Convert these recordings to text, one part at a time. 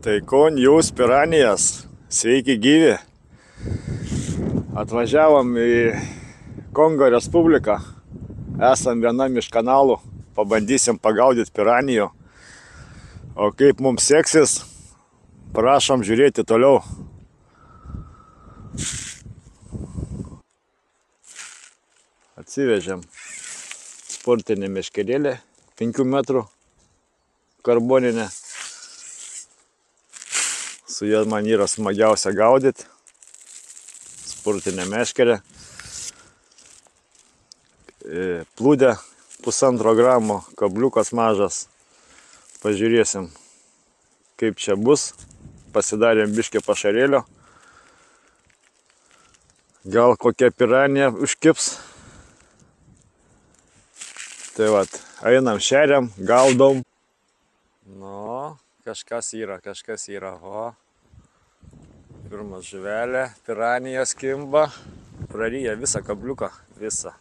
Tai kon jūs piranijas, sveiki gyvi. Atvažiavom į Kongo Respubliką. Esam vienam iš kanalų, pabandysim pagaudyti piranijų. O kaip mums seksis, prašom žiūrėti toliau. Atsivežėm sportinį meškerėlį 5 metrų karboninę. Su ja man yra smagiausia gaudyti. Sportinę meškerę. Plūdė 1,5 gramo, kabliukas mažas. Pažiūrėsim, kaip čia bus. Pasidarėm biškį pašarėlio. Gal kokia piranija užkips. Tai vat, einam šeriam, gaudom. Nu, kažkas yra. O, pirmas žuvelė, piranija skimba. Praryja visą kabliuką, visą.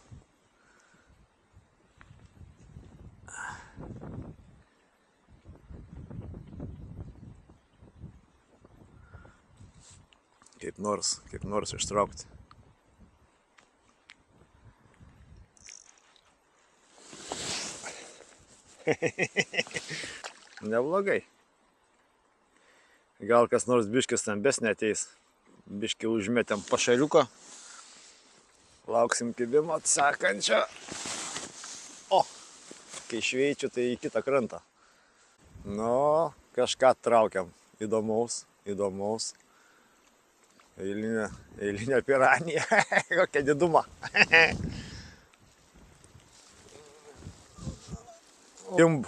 Kaip nors ištraukti. Neblogai. Gal kas nors biškį stambesnė ateis. Biškį užmetėm pašariuką. Lauksim kibimo atsakančio. O, kai šveičiu, tai į kitą krantą. Nu, kažką traukiam. Įdomaus. Eilinė piranija. Kokia diduma. Kimb.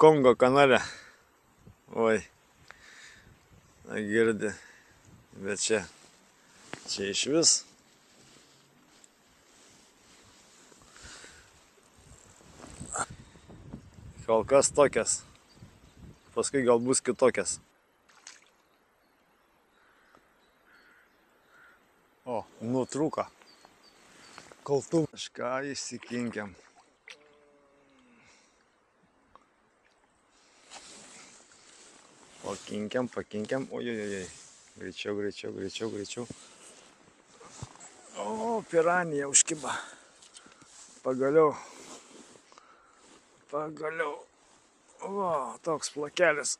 Kongo kanale. Oi. Girdi. Bet čia iš vis. Kol kas tokias. Paskui gal bus kitokias. O, nutrūko. Kaltų. Kažką įsikinkiam. Pakinkiam. Ojojoj. Greičiau. O, piranija užkiba. Pagaliau. O, toks plakelis.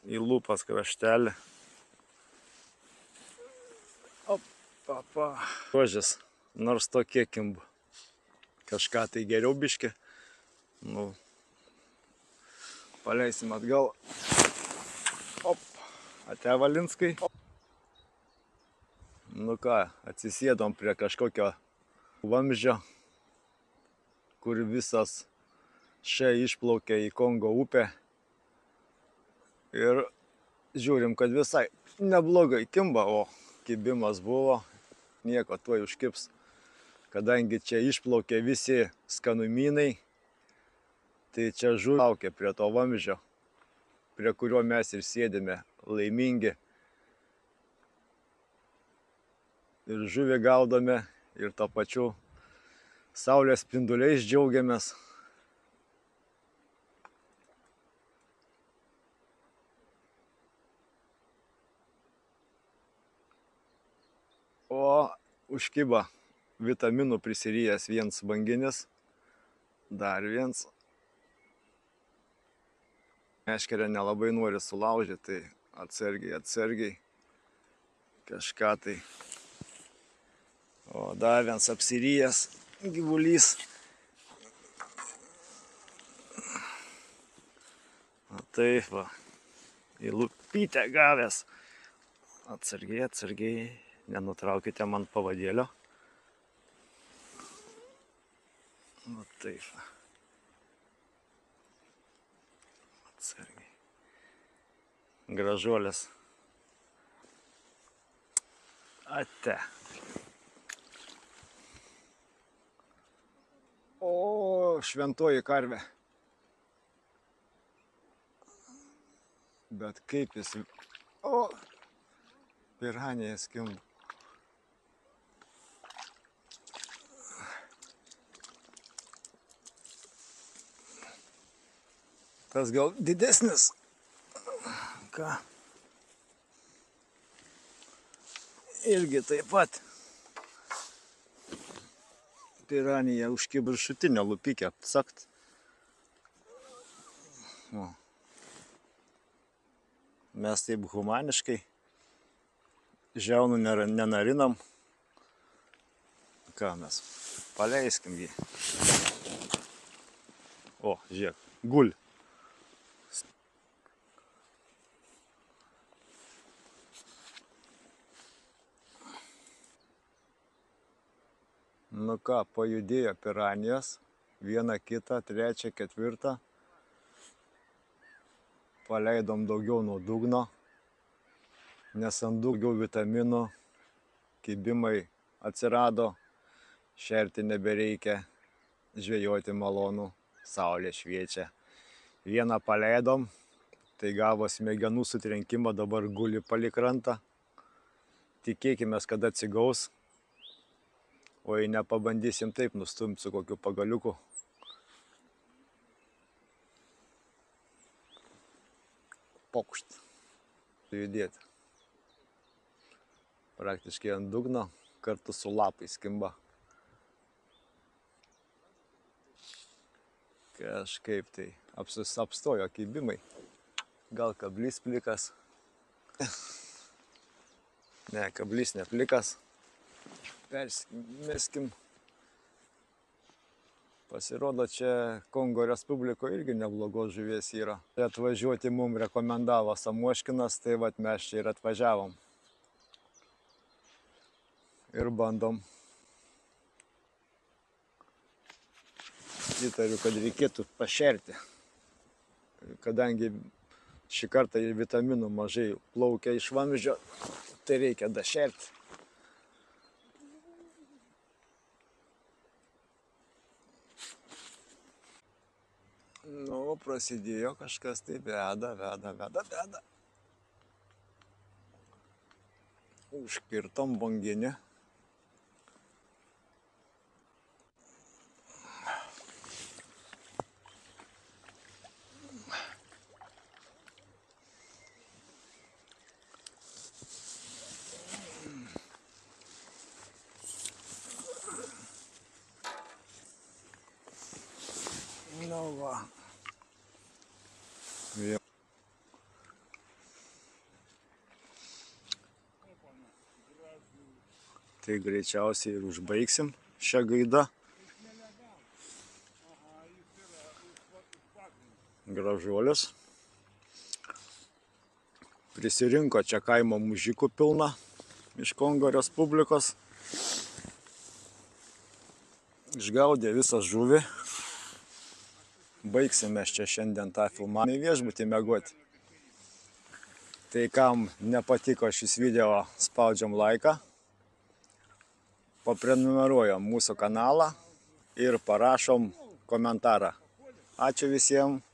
Į lūpas kraštelį. Opapa. Kožės. Nors tokie kimba. Kažką tai geriau biškį. Nu. Paleisim atgal. Op. Ate Valinskai. Nu ką, atsisėdom prie kažkokio vamzdžio, kur visas čia išplaukia į Kongo upę. Ir žiūrim, kad visai neblogai kimba, o kibimas buvo. Nieko, tuoj užkips. Kadangi čia išplaukia visi skanumynai, tai čia žuvį laukia prie to vamzdžio, prie kurio mes ir sėdime laimingi. Ir žuvį gaudome, ir to pačiu saulės spinduliais džiaugiamės. O užkiba vitaminų prisirijęs viens banginis, dar viens. Meškerę nelabai nori sulaužyti, tai atsargiai. Kažką tai. O dar viens apsirijęs gyvulys. O taip va. Į lupytę gavęs. Atsargiai. Nenutraukite man pavadėlio. O taip va. Atsargiai. Gražuolės. Ate. O, šventoji karvė. Bet kaip jis... O, piranija skimba. Tas gal didesnis. Ką? Irgi taip pat. Piranija užki viršutinę lupikę apsakt. O. Mes taip humaniškai žiaunų nenarinam. Ką mes paleiskim jį. O, žiūrėk, guli. Nu ką, pajudėjo piranijos. Vieną, kitą, trečią, ketvirtą. Paleidom daugiau nuo dugno, nes ant daugiau vitaminų, kibimai atsirado, šerti nebereikia, žvejoti malonu, saulė šviečia. Vieną paleidom, tai gavo smegenų sutrenkimą, dabar guli palei krantą. Tikėkime, kad atsigaus, o jei nepabandysim taip nustumti su kokiu pagaliuku. Pokšt. Judėti. Praktiškai ant dugno kartu su lapais kimba. Kažkaip tai apstojo kibimai. Gal kablys plikas. Ne, kablys ne plikas. Persimeskim. Pasirodo, čia Kongo Respublikoje irgi neblogos žuvies yra. Atvažiuoti mums rekomendavo Samoškinas, tai vat mes čia ir atvažiavom. Ir bandom. Įtariu, kad reikėtų pašerti. Kadangi šį kartą vitaminų mažai plaukia iš vamzdžio, tai reikia dašerti. Nu, prasidėjo kažkas tai veda. Užkirtom banginį. Nu va. Tai greičiausiai ir užbaigsim šią gaidą. Gražuolis. Prisirinko čia kaimo mužikų pilna iš Kongo Respublikos. Išgaudė visą žuvį. Baigsime čia šiandien tą filmą. Į viešbutį miegoti. Tai kam nepatiko šis video, spaudžiam laiką. Paprenumeruojam mūsų kanalą ir parašom komentarą. Ačiū visiems.